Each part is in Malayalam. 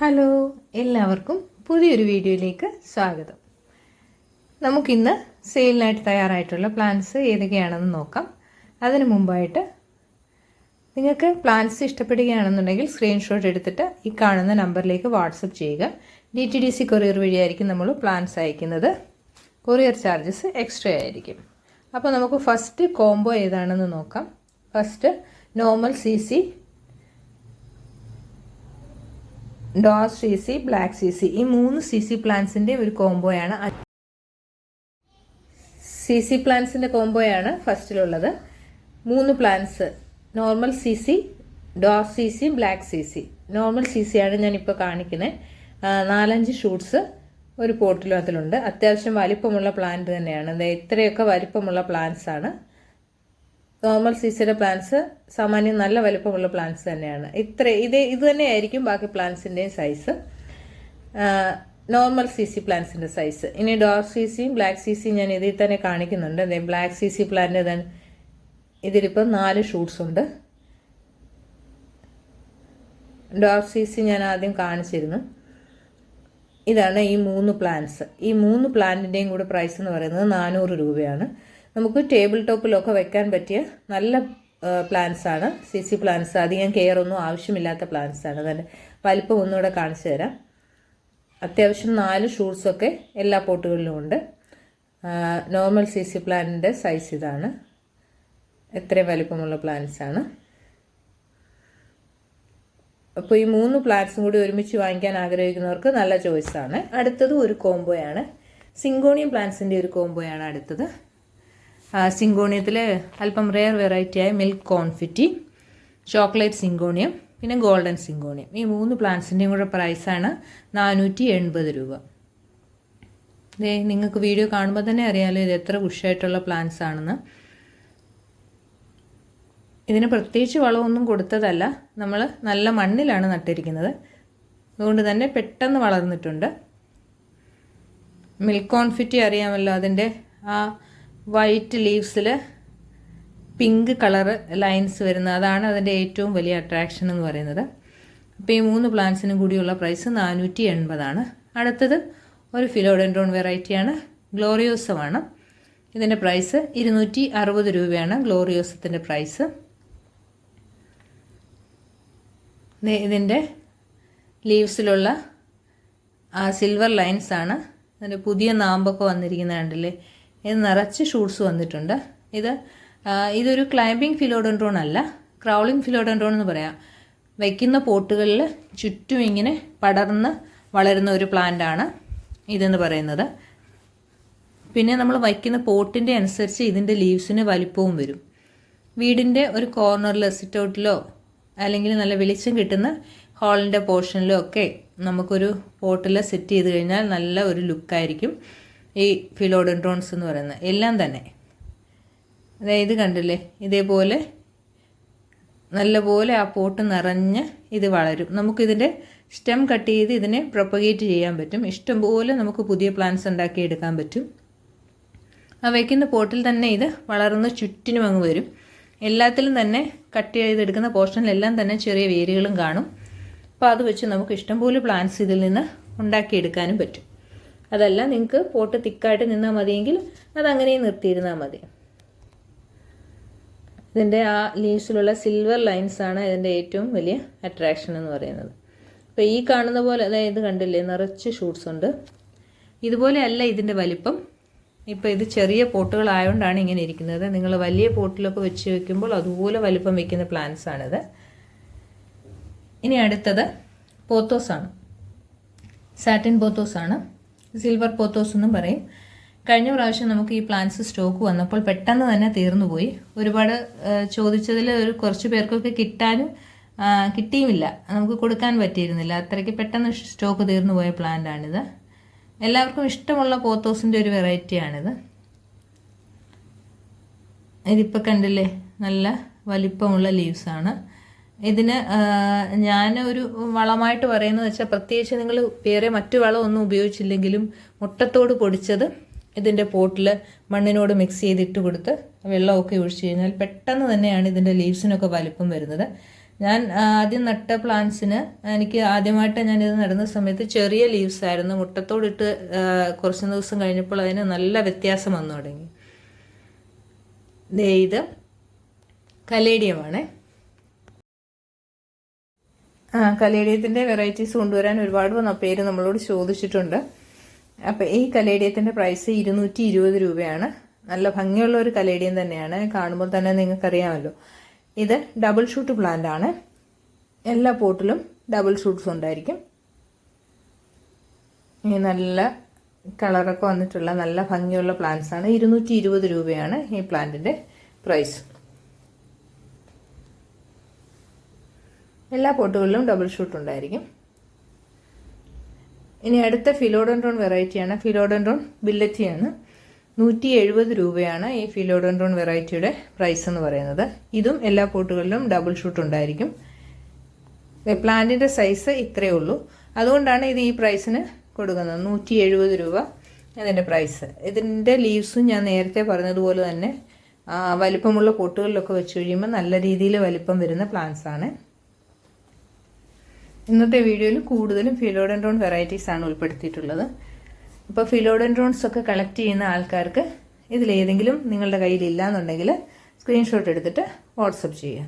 ഹലോ, എല്ലാവർക്കും പുതിയൊരു വീഡിയോയിലേക്ക് സ്വാഗതം. നമുക്കിന്ന് സെയിലിനായിട്ട് തയ്യാറായിട്ടുള്ള പ്ലാന്റ്സ് ഏതൊക്കെയാണെന്ന് നോക്കാം. അതിനു മുമ്പായിട്ട് നിങ്ങൾക്ക് പ്ലാന്റ്സ് ഇഷ്ടപ്പെടുകയാണെന്നുണ്ടെങ്കിൽ സ്ക്രീൻഷോട്ട് എടുത്തിട്ട് ഈ കാണുന്ന നമ്പറിലേക്ക് വാട്സപ്പ് ചെയ്യുക. DTDC കൊറിയർ വഴിയായിരിക്കും നമ്മൾ പ്ലാന്റ്സ് അയക്കുന്നത്. കൊറിയർ ചാർജസ് എക്സ്ട്രാ ആയിരിക്കും. അപ്പോൾ നമുക്ക് ഫസ്റ്റ് കോംബോ ഏതാണെന്ന് നോക്കാം. First normal CC, door CC, black CC, ഈ 3 CC പ്ലാന്റ്സിൻ്റെ ഒരു കോംബോയാണ്. CC പ്ലാന്റ്സിൻ്റെ കോംബോയാണ് ഫസ്റ്റിലുള്ളത്. 3 plants normal CC, door CC, black CC. Normal CC ആണ് ഞാനിപ്പോൾ കാണിക്കുന്നത്. 4-5 ഷൂട്ട്സ് ഒരു പോട്ടിലും അതിലുണ്ട്. അത്യാവശ്യം വലിപ്പമുള്ള പ്ലാന്റ് തന്നെയാണ്. ഇത്രയൊക്കെ വലിപ്പമുള്ള പ്ലാന്റ്സ് ആണ്. നോർമൽ CCയുടെ പ്ലാന്റ്സ് സാമാന്യം നല്ല വലിപ്പമുള്ള പ്ലാന്റ്സ് തന്നെയാണ്. ഇത് തന്നെയായിരിക്കും ബാക്കി പ്ലാന്റ്സിൻ്റെയും സൈസ്. നോർമൽ CC പ്ലാന്റ്സിൻ്റെ സൈസ്. ഇനി ഡോർ CCയും ബ്ലാക്ക് CCയും ഞാൻ ഇതിൽ തന്നെ കാണിക്കുന്നുണ്ട്. ബ്ലാക്ക് CC പ്ലാന്റ് ഇതിലിപ്പോൾ 4 ഷൂട്ട്സ് ഉണ്ട്. ഡോർ CC ഞാൻ ആദ്യം കാണിച്ചിരുന്നു. ഇതാണ് ഈ 3 പ്ലാന്റ്സ്. ഈ 3 പ്ലാന്റിൻ്റെയും കൂടെ പ്രൈസ് എന്ന് പറയുന്നത് 400 രൂപയാണ്. നമുക്ക് ടേബിൾ ടോപ്പിലൊക്കെ വെക്കാൻ പറ്റിയ നല്ല പ്ലാന്റ്സ് ആണ്. CC പ്ലാന്റ്സ് അധികം കെയർ ഒന്നും ആവശ്യമില്ലാത്ത പ്ലാന്റ്സ് ആണ്. അതിൻ്റെ വലിപ്പം ഒന്നുകൂടെ കാണിച്ചു തരാം. അത്യാവശ്യം 4 ഷൂട്ട്സൊക്കെ എല്ലാ പോട്ടുകളിലും ഉണ്ട്. നോർമൽ CC പ്ലാന്റിൻ്റെ സൈസ് ഇതാണ്. എത്രയും വലിപ്പമുള്ള പ്ലാന്റ്സ് ആണ്. അപ്പോൾ ഈ 3 പ്ലാന്റ്സും കൂടി ഒരുമിച്ച് വാങ്ങിക്കാൻ ആഗ്രഹിക്കുന്നവർക്ക് നല്ല ചോയ്സാണ്. അടുത്തത് ഒരു കോംബോയാണ്. സിങ്കോണിയം പ്ലാന്റ്സിൻ്റെ ഒരു കോംബോയാണ് അടുത്തത്. സിങ്കോണിയത്തിൽ അല്പം റെയർ വെറൈറ്റിയായ മിൽക്ക് കോൺഫിറ്റി, ചോക്ലേറ്റ് സിങ്കോണിയം, പിന്നെ ഗോൾഡൻ സിങ്കോണിയം. ഈ 3 പ്ലാന്റ്സിൻ്റെയും കൂടെ പ്രൈസാണ് 480 രൂപ. നിങ്ങൾക്ക് വീഡിയോ കാണുമ്പോൾ തന്നെ അറിയാമല്ലോ ഇത് എത്ര ബുഷായിട്ടുള്ള പ്ലാന്റ്സ് ആണെന്ന്. ഇതിന് പ്രത്യേകിച്ച് വളമൊന്നും കൊടുത്തതല്ല. നമ്മൾ നല്ല മണ്ണിലാണ് നട്ടിരിക്കുന്നത്. അതുകൊണ്ട് തന്നെ പെട്ടെന്ന് വളർന്നിട്ടുണ്ട്. മിൽക്ക് കോൺഫിറ്റി അറിയാമല്ലോ, അതിൻ്റെ ആ വൈറ്റ് ലീവ്സിൽ പിങ്ക് കളറ് ലൈൻസ് വരുന്ന അതാണ് അതിൻ്റെ ഏറ്റവും വലിയ അട്രാക്ഷൻ എന്ന് പറയുന്നത്. അപ്പോൾ ഈ 3 പ്ലാന്റ്സിനും കൂടിയുള്ള പ്രൈസ് 480 ആണ്. അടുത്തത് ഒരു ഫിലോഡെൻഡ്രോൺ വെറൈറ്റിയാണ്. ഗ്ലോറിയോസമാണ്. ഇതിൻ്റെ പ്രൈസ് 260 രൂപയാണ്. ഗ്ലോറിയോസത്തിൻ്റെ പ്രൈസ്. ഇതിൻ്റെ ലീവ്സിലുള്ള സിൽവർ ലൈൻസ് ആണ്. അതിൻ്റെ പുതിയ നാമ്പൊക്കെ വന്നിരിക്കുന്നത് കണ്ടില്ലേ. ഇത് നിറച്ച് ഷൂട്ട്സ് വന്നിട്ടുണ്ട്. ഇതൊരു ക്ലൈമ്പിംഗ് ഫിലോഡെൻഡ്രോൺ അല്ല, ക്രൗളിംഗ് ഫിലോഡെൻഡ്രോൺ എന്ന് പറയാം. വയ്ക്കുന്ന പോട്ടുകളിൽ ചുറ്റും ഇങ്ങനെ പടർന്ന് വളരുന്ന ഒരു പ്ലാന്റാണ് ഇതെന്ന് പറയുന്നത്. പിന്നെ നമ്മൾ വയ്ക്കുന്ന പോട്ടിൻ്റെ അനുസരിച്ച് ഇതിൻ്റെ ലീവ്സിന് വലിപ്പവും വരും. വീടിൻ്റെ ഒരു കോർണറിൽ സിറ്റൗട്ടിലോ അല്ലെങ്കിൽ നല്ല വെളിച്ചം കിട്ടുന്ന ഹാളിൻ്റെ പോർഷനിലോ ഒക്കെ നമുക്കൊരു പോട്ടിൽ സെറ്റ് ചെയ്ത് കഴിഞ്ഞാൽ നല്ല ഒരു ലുക്കായിരിക്കും ഈ ഫിലോഡെൻഡ്രോൺസ് എന്ന് പറയുന്നത്. എല്ലാം തന്നെ അതായത് കണ്ടില്ലേ, ഇതേപോലെ നല്ലപോലെ ആ പോട്ട് നിറഞ്ഞ് ഇത് വളരും. നമുക്കിതിൻ്റെ സ്റ്റെം കട്ട് ചെയ്ത് ഇതിനെ പ്രൊപ്പഗേറ്റ് ചെയ്യാൻ പറ്റും. ഇഷ്ടംപോലെ നമുക്ക് പുതിയ പ്ലാന്റ്സ് ഉണ്ടാക്കിയെടുക്കാൻ പറ്റും. ആ വയ്ക്കുന്ന പോട്ടിൽ തന്നെ ഇത് വളർന്ന് ചുറ്റിനും അങ്ങ് വരും. എല്ലാത്തിലും തന്നെ കട്ട് ചെയ്തെടുക്കുന്ന പോർഷനിലെല്ലാം തന്നെ ചെറിയ വേരുകളും കാണും. അപ്പോൾ അത് വെച്ച് നമുക്ക് ഇഷ്ടംപോലെ പ്ലാന്റ്സ് ഇതിൽ നിന്ന് ഉണ്ടാക്കിയെടുക്കാനും പറ്റും. അതല്ല നിങ്ങൾക്ക് പോട്ട് തിക്കായിട്ട് നിന്നാൽ മതിയെങ്കിൽ അതങ്ങനെ നിർത്തിയിരുന്നാൽ മതി. ഇതിൻ്റെ ആ ലീവ്സിലുള്ള സിൽവർ ലൈൻസാണ് ഇതിൻ്റെ ഏറ്റവും വലിയ അട്രാക്ഷൻ എന്ന് പറയുന്നത്. അപ്പോൾ ഈ കാണുന്ന പോലെ അതായത് കണ്ടില്ലേ, നിറച്ച് ഷൂട്ട്സ് ഉണ്ട്. ഇതുപോലെ അല്ല ഇതിൻ്റെ വലിപ്പം. ഇപ്പോൾ ഇത് ചെറിയ പോട്ടുകളായതുകൊണ്ടാണ് ഇങ്ങനെ ഇരിക്കുന്നത്. നിങ്ങൾ വലിയ പോട്ടിലൊക്കെ വെച്ച് വെക്കുമ്പോൾ അതുപോലെ വലിപ്പം വയ്ക്കുന്ന പ്ലാന്റ്സ് ആണിത്. ഇനി അടുത്തത് പോത്തോസാണ്. സാറ്റിൻ പോത്തോസാണ്. സിൽവർ പോത്തോസ് എന്നും പറയും. കഴിഞ്ഞ പ്രാവശ്യം നമുക്ക് ഈ പ്ലാന്റ്സ് സ്റ്റോക്ക് വന്നപ്പോൾ പെട്ടെന്ന് തന്നെ തീർന്നു പോയി. ഒരുപാട് ചോദിച്ചതിൽ കുറച്ച് പേർക്കൊക്കെ കിട്ടിയുമില്ല, നമുക്ക് കൊടുക്കാൻ പറ്റിയിരുന്നില്ല. അത്രയ്ക്ക് പെട്ടെന്ന് സ്റ്റോക്ക് തീർന്നു പോയ പ്ലാന്റാണിത്. എല്ലാവർക്കും ഇഷ്ടമുള്ള പോത്തോസിൻ്റെ ഒരു വെറൈറ്റിയാണിത്. ഇതിപ്പോൾ കണ്ടില്ലേ, നല്ല വലിപ്പമുള്ള ലീവ്സാണ്. ഇതിന് ഞാൻ ഒരു വളമായിട്ട് പറയുന്നത് വെച്ചാൽ, പ്രത്യേകിച്ച് നിങ്ങൾ വേറെ മറ്റു വളമൊന്നും ഉപയോഗിച്ചില്ലെങ്കിലും മുട്ടത്തോട് പൊടിച്ചത് ഇതിൻ്റെ പോട്ടിൽ മണ്ണിനോട് മിക്സ് ചെയ്തിട്ട് കൊടുത്ത് വെള്ളമൊക്കെ ഒഴിച്ച് കഴിഞ്ഞാൽ പെട്ടെന്ന് തന്നെയാണ് ഇതിൻ്റെ ലീവ്സിനൊക്കെ വലിപ്പം വരുന്നത്. ഞാൻ ആദ്യം നട്ട പ്ലാന്റ്സിന് എനിക്ക് ആദ്യമായിട്ട് ഞാനിത് നടുന്ന സമയത്ത് ചെറിയ ലീവ്സ് ആയിരുന്നു. മുട്ടത്തോടിട്ട് കുറച്ച് ദിവസം കഴിഞ്ഞപ്പോൾ അതിന് നല്ല വ്യത്യാസം വന്നു തുടങ്ങി. ഇത് കലേഡിയമാണ്. കലേഡിയത്തിൻ്റെ വെറൈറ്റീസ് കൊണ്ടുവരാൻ ഒരുപാട് പേര് നമ്മളോട് ചോദിച്ചിട്ടുണ്ട്. അപ്പോൾ ഈ കലേഡിയത്തിൻ്റെ പ്രൈസ് 220 രൂപയാണ്. നല്ല ഭംഗിയുള്ള ഒരു കലേഡിയം തന്നെയാണ്, കാണുമ്പോൾ തന്നെ നിങ്ങൾക്കറിയാമല്ലോ. ഇത് ഡബിൾ ഷൂട്ട് പ്ലാന്റ് ആണ്. എല്ലാ പോട്ടിലും ഡബിൾ ഷൂട്ട്സ് ഉണ്ടായിരിക്കും. ഈ നല്ല കളറൊക്കെ വന്നിട്ടുള്ള നല്ല ഭംഗിയുള്ള പ്ലാന്റ്സ് ആണ്. 220 രൂപയാണ് ഈ പ്ലാന്റിൻ്റെ പ്രൈസ്. എല്ലാ പോട്ടുകളിലും ഡബിൾ ഷൂട്ട് ഉണ്ടായിരിക്കും. ഇനി അടുത്ത ഫിലോഡെൻഡ്രോൺ വെറൈറ്റിയാണ്. ഫിലോഡെൻഡ്രോൺ ബില്ലറ്റിയാണ്. 170 രൂപയാണ് ഈ ഫിലോഡെൻഡ്രോൺ വെറൈറ്റിയുടെ പ്രൈസ് എന്ന് പറയുന്നത്. ഇതും എല്ലാ പോട്ടുകളിലും ഡബിൾ ഷൂട്ട് ഉണ്ടായിരിക്കും. പ്ലാന്റിൻ്റെ സൈസ് ഇത്രയേ ഉള്ളൂ, അതുകൊണ്ടാണ് ഇത് ഈ പ്രൈസിന് കൊടുക്കുന്നത്. 170 രൂപ അതിൻ്റെ പ്രൈസ്. ഇതിൻ്റെ ലീവ്സും ഞാൻ നേരത്തെ പറഞ്ഞതുപോലെ തന്നെ വലിപ്പമുള്ള പോട്ടുകളിലൊക്കെ വെച്ച് കഴിയുമ്പോൾ നല്ല രീതിയിൽ വലിപ്പം വരുന്ന പ്ലാന്റ്സ് ആണ്. ഇന്നത്തെ വീഡിയോയിൽ കൂടുതലും ഫിലോഡെൻഡ്രോൺ വെറൈറ്റീസ് ആണ് ഉൾപ്പെടുത്തിയിട്ടുള്ളത്. അപ്പോൾ ഫിലോഡെൻഡ്രോൺസ് ഒക്കെ കളക്ട് ചെയ്യുന്ന ആൾക്കാർക്ക് ഇതിലേതെങ്കിലും നിങ്ങളുടെ കയ്യിലില്ല എന്നുണ്ടെങ്കിൽ സ്ക്രീൻഷോട്ട് എടുത്തിട്ട് വാട്സപ്പ് ചെയ്യുക.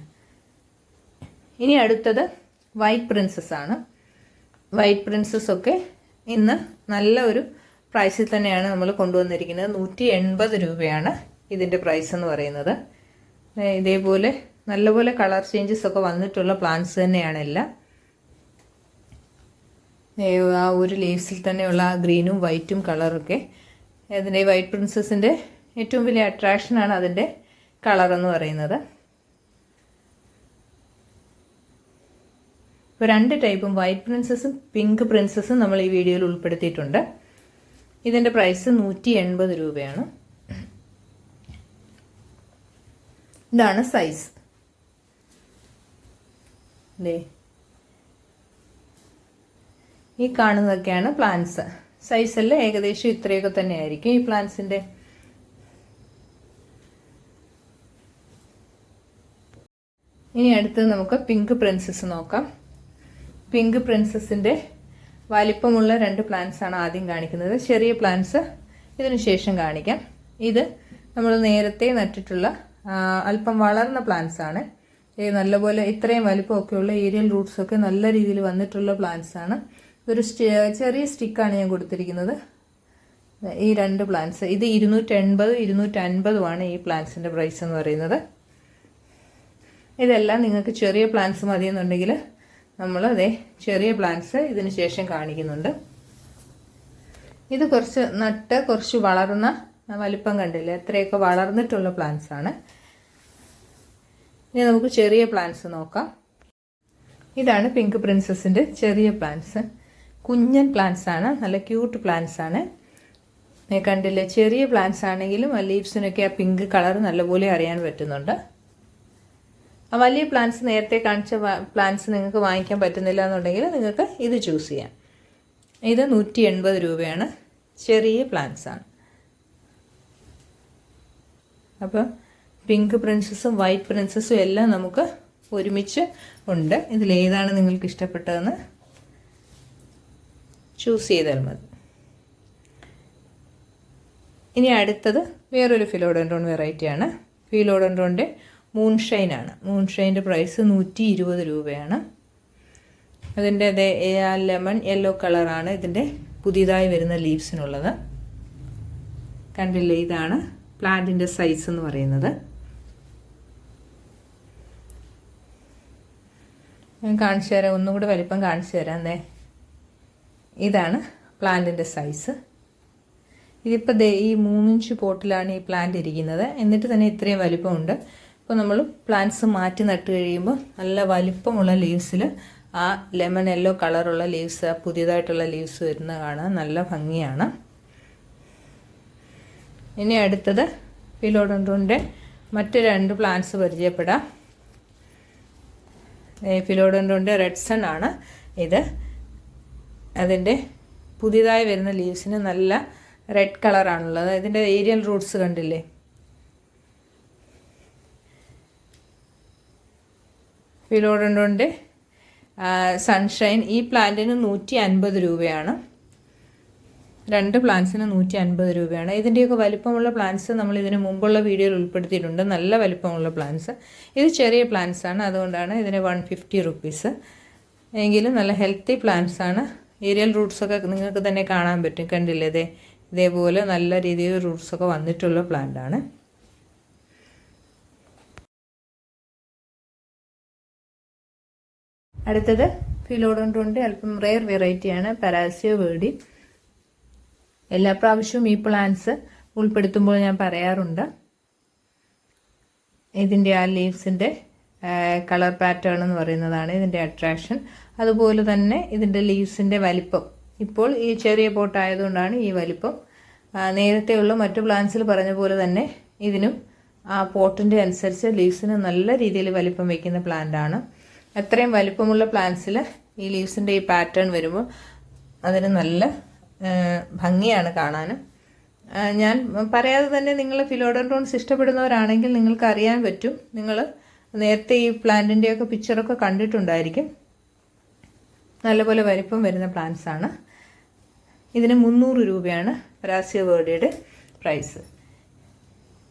ഇനി അടുത്തത് വൈറ്റ് പ്രിൻസസ് ആണ്. വൈറ്റ് പ്രിൻസസ് ഒക്കെ ഇന്ന് നല്ല ഒരു പ്രൈസിൽ തന്നെയാണ് നമ്മൾ കൊണ്ടുവന്നിരിക്കുന്നത്. 180 രൂപയാണ് ഇതിൻ്റെ പ്രൈസ് എന്ന് പറയുന്നത്. ഇതേപോലെ നല്ലപോലെ കളർ ചേഞ്ചസ് ഒക്കെ വന്നിട്ടുള്ള പ്ലാന്റ്സ് തന്നെയാണ് എല്ലാം. ആ ഒരു ലീവ്സിൽ തന്നെയുള്ള ആ ഗ്രീനും വൈറ്റും കളറൊക്കെ അതിൻ്റെ വൈറ്റ് പ്രിൻസസിൻ്റെ ഏറ്റവും വലിയ അട്രാക്ഷനാണ് അതിൻ്റെ കളറെന്ന് പറയുന്നത്. ഇപ്പോൾ 2 ടൈപ്പും വൈറ്റ് പ്രിൻസസും പിങ്ക് പ്രിൻസസും നമ്മൾ ഈ വീഡിയോയിൽ ഉൾപ്പെടുത്തിയിട്ടുണ്ട്. ഇതിൻ്റെ പ്രൈസ് 180 രൂപയാണ്. ഇതാണ് സൈസ്. ഈ കാണുന്നതൊക്കെയാണ് പ്ലാന്റ്സ്. സൈസെല്ലാം ഏകദേശം ഇത്രയൊക്കെ തന്നെ ആയിരിക്കും ഈ പ്ലാന്റ്സിൻ്റെ. ഇനി അടുത്തത് നമുക്ക് പിങ്ക് പ്രിൻസസ് നോക്കാം. പിങ്ക് പ്രിൻസസിൻ്റെ വലിപ്പമുള്ള 2 പ്ലാന്റ്സ് ആണ് ആദ്യം കാണിക്കുന്നത്. ചെറിയ പ്ലാന്റ്സ് ഇതിനു ശേഷം കാണിക്കാം. ഇത് നമ്മൾ നേരത്തെ നട്ടിട്ടുള്ള അല്പം വളർന്ന പ്ലാന്റ്സ് ആണ്. നല്ലപോലെ ഇത്രയും വലിപ്പമൊക്കെയുള്ള ഏരിയൽ റൂട്ട്സൊക്കെ നല്ല രീതിയിൽ വന്നിട്ടുള്ള പ്ലാന്റ്സ് ആണ്. ഒരു ചെറിയ സ്റ്റിക്കാണ് ഞാൻ കൊടുത്തിരിക്കുന്നത്. ഈ 2 പ്ലാന്റ്സ് ഇത് 280 250 ഈ പ്ലാന്റ്സിൻ്റെ പ്രൈസ് എന്ന് പറയുന്നത്. ഇതെല്ലാം നിങ്ങൾക്ക് ചെറിയ പ്ലാന്റ്സ് മതിയെന്നുണ്ടെങ്കിൽ നമ്മൾ ചെറിയ പ്ലാന്റ്സ് ഇതിന് ശേഷം കാണിക്കുന്നുണ്ട്. ഇത് കുറച്ച് വളർന്ന വലിപ്പം കണ്ടില്ലേ, അത്രയൊക്കെ വളർന്നിട്ടുള്ള പ്ലാന്റ്സ് ആണ്. ഇനി നമുക്ക് ചെറിയ പ്ലാന്റ്സ് നോക്കാം. ഇതാണ് പിങ്ക് പ്രിൻസസിൻ്റെ ചെറിയ പ്ലാന്റ്സ്. കുഞ്ഞൻ പ്ലാന്റ്സ് ആണ്, നല്ല ക്യൂട്ട് പ്ലാന്റ്സ് ആണ്. കണ്ടില്ലേ, ചെറിയ പ്ലാന്റ്സ് ആണെങ്കിലും ആ ലീവ്സിനൊക്കെ ആ പിങ്ക് കളർ നല്ലപോലെ അറിയാൻ പറ്റുന്നുണ്ട്. ആ വലിയ പ്ലാന്റ്സ് നേരത്തെ കാണിച്ച പ്ലാന്റ്സ് നിങ്ങൾക്ക് വാങ്ങിക്കാൻ പറ്റുന്നില്ല എന്നുണ്ടെങ്കിൽ നിങ്ങൾക്ക് ഇത് ചൂസ് ചെയ്യാം. ഇത് 180 രൂപയാണ്. ചെറിയ പ്ലാന്റ്സ് ആണ്. അപ്പോൾ പിങ്ക് പ്രിൻസസും വൈറ്റ് പ്രിൻസസും എല്ലാം നമുക്ക് ഒരുമിച്ച് ഉണ്ട്. ഇതിലേതാണ് നിങ്ങൾക്ക് ഇഷ്ടപ്പെട്ടതെന്ന് ചൂസ് ചെയ്താൽ മതി. ഇനി അടുത്തത് വേറൊരു ഫിലോഡെൻഡ്രോൺ വെറൈറ്റിയാണ്. ഫിലോഡെൻഡ്രോണിൻ്റെ മൂൺഷൈൻ ആണ്. മൂൺഷൈൻ്റെ പ്രൈസ് 120 രൂപയാണ്. അതിൻ്റെ അതേ ലെമൺ യെല്ലോ കളറാണ് ഇതിൻ്റെ പുതിയതായി വരുന്ന ലീവ്സിനുള്ളത്. കണ്ടില്ലേ, ഇതാണ് പ്ലാന്റിൻ്റെ സൈസ് എന്ന് പറയുന്നത്. ഞാൻ കാണിച്ചു തരാം, ഒന്നും കൂടെ വലിപ്പം കാണിച്ചു തരാം. ഇതാണ് പ്ലാന്റിൻ്റെ സൈസ്. ഇതിപ്പോൾ ഈ 3 ഇഞ്ച് പോട്ടിലാണ് ഈ പ്ലാന്റ് ഇരിക്കുന്നത്. എന്നിട്ട് തന്നെ ഇത്രയും വലിപ്പമുണ്ട്. അപ്പോൾ നമ്മൾ പ്ലാന്റ്സ് മാറ്റി നട്ട് കഴിയുമ്പോൾ നല്ല വലിപ്പമുള്ള ലീവ്സിൽ ആ ലെമൺ യെല്ലോ കളറുള്ള ലീവ്സ്, പുതിയതായിട്ടുള്ള ലീവ്സ് വരുന്ന കാണാൻ നല്ല ഭംഗിയാണ്. ഇനി അടുത്തത് ഫിലോഡെൻഡ്രോണിൻ്റെ മറ്റ് 2 പ്ലാന്റ്സ് പരിചയപ്പെടാം. ഫിലോഡെൻഡ്രോണിൻ്റെ റെഡ് സൺ ആണ് ഇത്. അതിൻ്റെ പുതിയതായി വരുന്ന ലീവ്സിന് നല്ല റെഡ് കളറാണുള്ളത്. ഇതിൻ്റെ ഏരിയൽ റൂട്ട്സ് കണ്ടില്ലേ, ഫിലോഡൻഡ്രോണിൻ്റെ സൺഷൈൻ ഈ പ്ലാന്റിന് 150 രൂപയാണ്. 2 പ്ലാന്റ്സിന് 150 രൂപയാണ്. ഇതിൻ്റെയൊക്കെ വലിപ്പമുള്ള പ്ലാന്റ്സ് നമ്മൾ ഇതിന് മുമ്പുള്ള വീഡിയോയിൽ ഉൾപ്പെടുത്തിയിട്ടുണ്ട്. നല്ല വലിപ്പമുള്ള പ്ലാന്റ്സ്. ഇത് ചെറിയ പ്ലാന്റ്സ് ആണ്, അതുകൊണ്ടാണ് ഇതിന് 150 റുപ്പീസ്. എങ്കിലും നല്ല ഹെൽത്തി പ്ലാന്റ്സ് ആണ്. ഏരിയൽ റൂട്ട്സൊക്കെ നിങ്ങൾക്ക് തന്നെ കാണാൻ പറ്റും. കണ്ടില്ലേ, ഇതേപോലെ നല്ല രീതിയിൽ റൂട്ട്സൊക്കെ വന്നിട്ടുള്ള പ്ലാന്റ് ആണ്. അടുത്തത് ഫിലോഡൻഡ്രോണിൻ്റെ അല്പം റെയർ വെറൈറ്റിയാണ് പരാസിയോ വേർഡി. എല്ലാ പ്രാവശ്യവും ഈ പ്ലാന്റ്സ് ഉൾപ്പെടുത്തുമ്പോൾ ഞാൻ പറയാറുണ്ട്, ഇതിൻ്റെ ആ ലീവ്സിൻ്റെ കളർ പാറ്റേൺ എന്ന് പറയുന്നതാണ് ഇതിൻ്റെ അട്രാക്ഷൻ. അതുപോലെ തന്നെ ഇതിൻ്റെ ലീവ്സിൻ്റെ വലിപ്പം, ഇപ്പോൾ ഈ ചെറിയ പോട്ടായതുകൊണ്ടാണ് ഈ വലിപ്പം. നേരത്തെയുള്ള മറ്റു പ്ലാന്റ്സിൽ പറഞ്ഞ പോലെ തന്നെ ഇതിനും ആ പോട്ടിൻ്റെ അനുസരിച്ച് ലീവ്സിന് നല്ല രീതിയിൽ വലിപ്പം വയ്ക്കുന്ന പ്ലാന്റാണ്. അത്രയും വലിപ്പമുള്ള പ്ലാന്റ്സിൽ ഈ ലീവ്സിൻ്റെ ഈ പാറ്റേൺ വരുമ്പോൾ അതിന് നല്ല ഭംഗിയാണ് കാണാൻ. ഞാൻ പറയാതെ തന്നെ നിങ്ങൾ ഫിലോഡൻഡ്രോൺസ് ഇഷ്ടപ്പെടുന്നവരാണെങ്കിൽ നിങ്ങൾക്ക് അറിയാൻ പറ്റും. നിങ്ങൾ നേരത്തെ ഈ പ്ലാന്റിൻ്റെയൊക്കെ പിക്ചറൊക്കെ കണ്ടിട്ടുണ്ടായിരിക്കും. നല്ലപോലെ വലിപ്പം വരുന്ന പ്ലാന്റ്സ് ആണ്. ഇതിന് 300 രൂപയാണ് പരാസിയോ വേർഡിയുടെ പ്രൈസ്.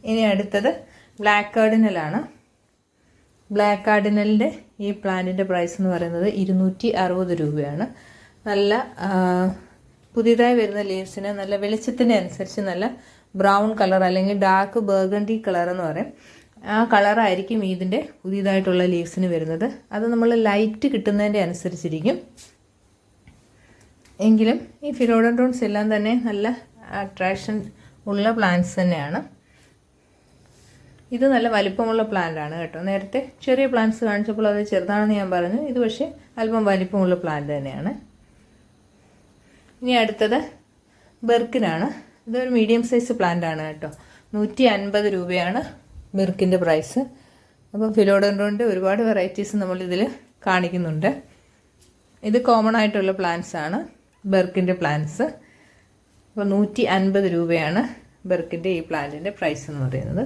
ഇനി അടുത്തത് ബ്ലാക്ക് കാർഡിനലാണ്. ബ്ലാക്ക് കാർഡിനലിൻ്റെ ഈ പ്ലാന്റിൻ്റെ പ്രൈസ് എന്ന് പറയുന്നത് 260 രൂപയാണ്. നല്ല പുതിയതായി വരുന്ന ലീവ്സിന് നല്ല വെളിച്ചത്തിൻ്റെ അനുസരിച്ച് നല്ല ബ്രൗൺ കളർ അല്ലെങ്കിൽ ഡാർക്ക് ബർഗണ്ടി കളർ എന്ന് പറയും. ആ കളറായിരിക്കും ഇതിൻ്റെ പുതിയതായിട്ടുള്ള ലീവ്സിന് വരുന്നത്. അത് നമ്മൾ ലൈറ്റ് കിട്ടുന്നതിൻ്റെ അനുസരിച്ചിരിക്കും. എങ്കിലും ഈ ഫിലോഡൻഡ്രോൺസ് എല്ലാം തന്നെ നല്ല അട്രാക്ഷൻ ഉള്ള പ്ലാന്റ്സ് തന്നെയാണ്. ഇത് നല്ല വലിപ്പമുള്ള പ്ലാന്റ് ആണ് കേട്ടോ. നേരത്തെ ചെറിയ പ്ലാന്റ്സ് കാണിച്ചപ്പോൾ അത് ചെറുതാണെന്ന് ഞാൻ പറഞ്ഞു. ഇത് പക്ഷേ അല്പം വലിപ്പമുള്ള പ്ലാന്റ് തന്നെയാണ്. ഇനി അടുത്തത് ബെർക്കിനാണ്. ഇതൊരു മീഡിയം സൈസ് പ്ലാന്റ് ആണ് കേട്ടോ. 150 രൂപയാണ് ബെർക്കിൻ്റെ പ്രൈസ്. അപ്പം ഫിലോഡൻഡ്രോണിൻ്റെ ഒരുപാട് വെറൈറ്റീസ് നമ്മളിതിൽ കാണിക്കുന്നുണ്ട്. ഇത് കോമൺ ആയിട്ടുള്ള പ്ലാന്റ്സ് ആണ് ബെർക്കിൻ്റെ പ്ലാന്റ്സ്. അപ്പോൾ 150 രൂപയാണ് ബെർക്കിൻ്റെ ഈ പ്ലാന്റിൻ്റെ പ്രൈസ് എന്ന് പറയുന്നത്.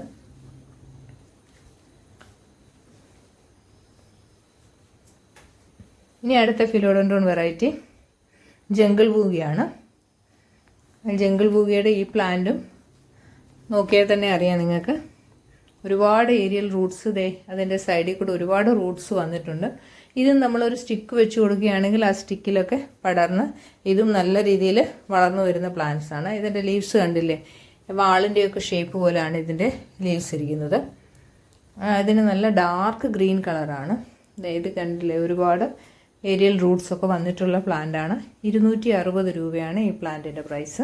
ഇനി അടുത്ത ഫിലോഡൻഡ്രോൺ വെറൈറ്റി ജംഗിൾ ബൂഗിയാണ്. ജംഗിൾ ബൂഗിയുടെ ഈ പ്ലാന്റും നോക്കിയാൽ തന്നെ അറിയാം നിങ്ങൾക്ക്. ഒരുപാട് ഏരിയൽ റൂട്ട്സ് അതിൻ്റെ സൈഡിൽ കൂടെ ഒരുപാട് റൂട്ട്സ് വന്നിട്ടുണ്ട്. ഇതും നമ്മളൊരു സ്റ്റിക്ക് വെച്ച് കൊടുക്കുകയാണെങ്കിൽ ആ സ്റ്റിക്കിലൊക്കെ പടർന്ന് ഇതും നല്ല രീതിയിൽ വളർന്നു വരുന്ന പ്ലാന്റ്സ് ആണ്. ഇതിൻ്റെ ലീവ്സ് കണ്ടില്ലേ, വാളിൻ്റെയൊക്കെ ഷേപ്പ് പോലെയാണ് ഇതിൻ്റെ ലീവ്സ് ഇരിക്കുന്നത്. ഇതിന് നല്ല ഡാർക്ക് ഗ്രീൻ കളറാണ്. ഇത് കണ്ടില്ലേ, ഒരുപാട് ഏരിയൽ റൂട്ട്സ് ഒക്കെ വന്നിട്ടുള്ള പ്ലാന്റ് ആണ്. 260 രൂപയാണ് ഈ പ്ലാന്റിൻ്റെ പ്രൈസ്.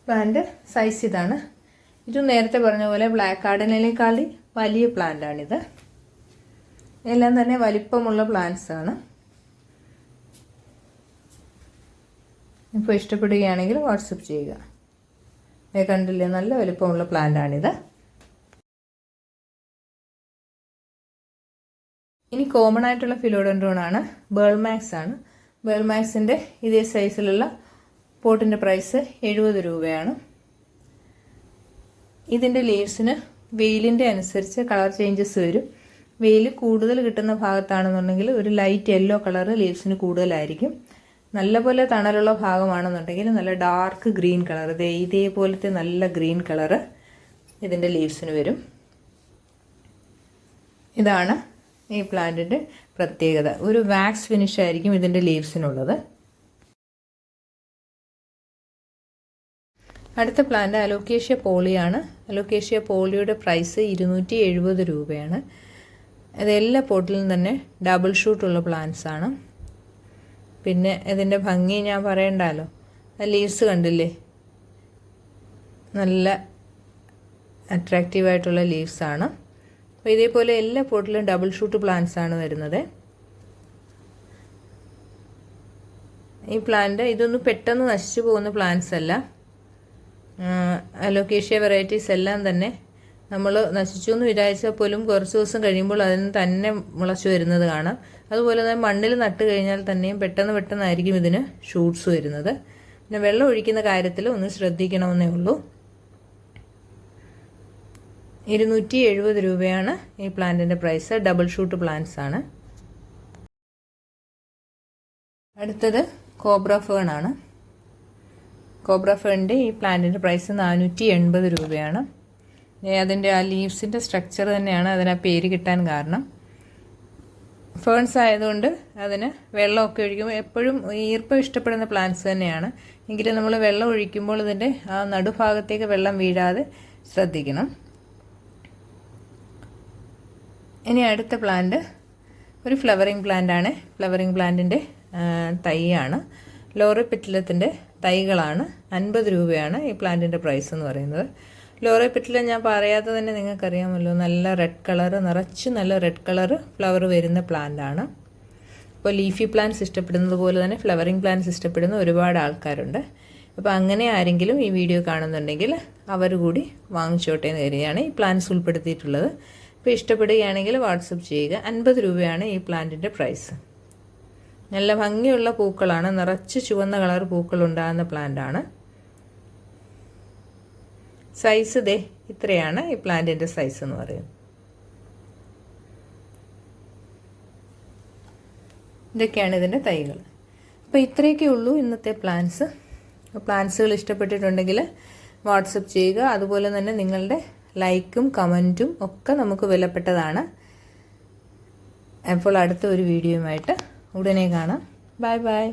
പ്ലാന്റ് സൈസ് ഇതാണ്. ഇത് നേരത്തെ പറഞ്ഞ പോലെ ബ്ലാക്ക് കാർഡിനലിനേക്കാളും വലിയ പ്ലാന്റ് ആണിത്. എല്ലാം തന്നെ വലിപ്പമുള്ള പ്ലാന്റ്സ് ആണ്. ഇപ്പോൾ ഇഷ്ടപ്പെടുകയാണെങ്കിൽ വാട്സപ്പ് ചെയ്യുക. കണ്ടില്ലേ, നല്ല വലിപ്പമുള്ള പ്ലാന്റ് ആണിത്. ഇനി കോമൺ ആയിട്ടുള്ള ഫിലോഡൻഡ്രോൺ ആണ്, ബേൾമാക്സ് ആണ്. ബേൾമാക്സിൻ്റെ ഇതേ സൈസിലുള്ള പോട്ടിൻ്റെ പ്രൈസ് 70 രൂപയാണ്. ഇതിൻ്റെ ലീവ്സിന് വെയിലിൻ്റെ അനുസരിച്ച് കളർ ചേഞ്ചസ് വരും. വെയിൽ കൂടുതൽ കിട്ടുന്ന ഭാഗത്താണെന്നുണ്ടെങ്കിൽ ഒരു ലൈറ്റ് യെല്ലോ കളർ ലീവ്സിന് കൂടുതലായിരിക്കും. നല്ലപോലെ തണലുള്ള ഭാഗമാണെന്നുണ്ടെങ്കിൽ നല്ല ഡാർക്ക് ഗ്രീൻ കളർ, ഇതേപോലത്തെ നല്ല ഗ്രീൻ കളറ് ഇതിൻ്റെ ലീവ്സിന് വരും. ഇതാണ് ഈ പ്ലാന്റിൻ്റെ പ്രത്യേകത. ഒരു വാക്സ് ഫിനിഷ് ആയിരിക്കും ഇതിൻ്റെ ലീവ്സിനുള്ളത്. അടുത്ത പ്ലാന്റ് അലോക്കേഷ്യ പോളിയാണ്. അലോക്കേഷ്യ പോളിയുടെ പ്രൈസ് 270 രൂപയാണ്. ഇത് എല്ലാ പോട്ടിലും തന്നെ ഡബിൾ ഷൂട്ടുള്ള പ്ലാന്റ്സ് ആണ്. പിന്നെ ഇതിൻ്റെ ഭംഗി ഞാൻ പറയണ്ടല്ലോ, ലീവ്സ് കണ്ടില്ലേ, നല്ല അട്രാക്റ്റീവായിട്ടുള്ള ലീവ്സാണ്. അപ്പോൾ ഇതേപോലെ എല്ലാ പോട്ടിലും ഡബിൾ ഷൂട്ട് പ്ലാന്റ്സ് ആണ് വരുന്നത്. ഈ പ്ലാന്റ് ഇതൊന്നും പെട്ടെന്ന് നശിച്ചു പോകുന്ന പ്ലാന്റ്സ് അല്ല. അലോക്കേഷ്യ വെറൈറ്റീസ് എല്ലാം തന്നെ നമ്മൾ നശിച്ചു എന്ന് വിചാരിച്ചാൽ പോലും കുറച്ച് ദിവസം കഴിയുമ്പോൾ അതിന് തന്നെ മുളച്ചു വരുന്നത് കാണാം. അതുപോലെ തന്നെ മണ്ണിൽ നട്ട് കഴിഞ്ഞാൽ തന്നെയും പെട്ടെന്നായിരിക്കും ഇതിന് ഷൂട്ട്സ് വരുന്നത്. പിന്നെ വെള്ളം ഒഴിക്കുന്ന കാര്യത്തിൽ ഒന്ന് ശ്രദ്ധിക്കണമെന്നേ ഉള്ളൂ. 270 രൂപയാണ് ഈ പ്ലാന്റിൻ്റെ പ്രൈസ്. ഡബിൾ ഷൂട്ട് പ്ലാന്റ്സ് ആണ്. അടുത്തത് കോബ്ര ഫേൺ ആണ്. കോബ്ര ഫേണിൻ്റെ ഈ പ്ലാന്റിൻ്റെ പ്രൈസ് 480 രൂപയാണ്. അതിൻ്റെ ആ ലീവ്സിൻ്റെ സ്ട്രക്ചർ തന്നെയാണ് അതിന് ആ പേര് കിട്ടാൻ കാരണം. ഫേൺസ് ആയതുകൊണ്ട് അതിന് വെള്ളമൊക്കെ ഒഴിക്കുമ്പോൾ എപ്പോഴും ഈർപ്പം ഇഷ്ടപ്പെടുന്ന പ്ലാന്റ്സ് തന്നെയാണ്. എങ്കിലും നമ്മൾ വെള്ളം ഒഴിക്കുമ്പോൾ ഇതിൻ്റെ ആ നടുഭാഗത്തേക്ക് വെള്ളം വീഴാതെ ശ്രദ്ധിക്കണം. ഇനി അടുത്ത പ്ലാന്റ് ഒരു ഫ്ലവറിങ് പ്ലാന്റ് ആണ്. ഫ്ലവറിങ് പ്ലാന്റിൻ്റെ തൈയാണ്. ലോറിപെറ്റിലത്തിൻ്റെ തൈകളാണ്. 50 രൂപയാണ് ഈ പ്ലാന്റിൻ്റെ പ്രൈസ് എന്ന് പറയുന്നത്. ലോറിപെറ്റിലം ഞാൻ പറയാതെ തന്നെ നിങ്ങൾക്കറിയാമല്ലോ, നല്ല റെഡ് കളർ, നിറച്ച് നല്ല റെഡ് കളർ ഫ്ലവർ വരുന്ന പ്ലാന്റ് ആണ്. അപ്പോൾ ലീഫി പ്ലാന്റ്സ് ഇഷ്ടപ്പെടുന്നത് പോലെ തന്നെ ഫ്ലവറിങ് പ്ലാന്റ്സ് ഇഷ്ടപ്പെടുന്ന ഒരുപാട് ആൾക്കാരുണ്ട്. അപ്പോൾ അങ്ങനെ ആരെങ്കിലും ഈ വീഡിയോ കാണുന്നുണ്ടെങ്കിൽ അവർ കൂടി വാങ്ങിച്ചോട്ടെ എന്ന് കരുതിയാണ് ഈ പ്ലാന്റ്സ് ഉൾപ്പെടുത്തിയിട്ടുള്ളത്. അപ്പോൾ ഇഷ്ടപ്പെടുകയാണെങ്കിൽ വാട്സപ്പ് ചെയ്യുക. 50 രൂപയാണ് ഈ പ്ലാന്റിൻ്റെ പ്രൈസ്. നല്ല ഭംഗിയുള്ള പൂക്കളാണ്. നിറച്ച് ചുവന്ന കളർ പൂക്കളുണ്ടാകുന്ന പ്ലാന്റാണ്. സൈസ് ദേ ഇത്രയാണ് ഈ പ്ലാന്റിൻ്റെ സൈസ് എന്ന് പറയുന്നത്. ഇതൊക്കെയാണ് ഇതിൻ്റെ തൈകൾ. അപ്പോൾ ഇത്രയൊക്കെ ഉള്ളൂ ഇന്നത്തെ പ്ലാന്റ്സ്. പ്ലാന്റ്സുകൾ ഇഷ്ടപ്പെട്ടിട്ടുണ്ടെങ്കിൽ വാട്സപ്പ് ചെയ്യുക. അതുപോലെ തന്നെ നിങ്ങളുടെ ലൈക്കും കമൻറ്റും ഒക്കെ നമുക്ക് വിലപ്പെട്ടതാണ്. അപ്പോൾ അടുത്ത ഒരു വീഡിയോയുമായിട്ട് ഉടനെ കാണാം. Bye bye.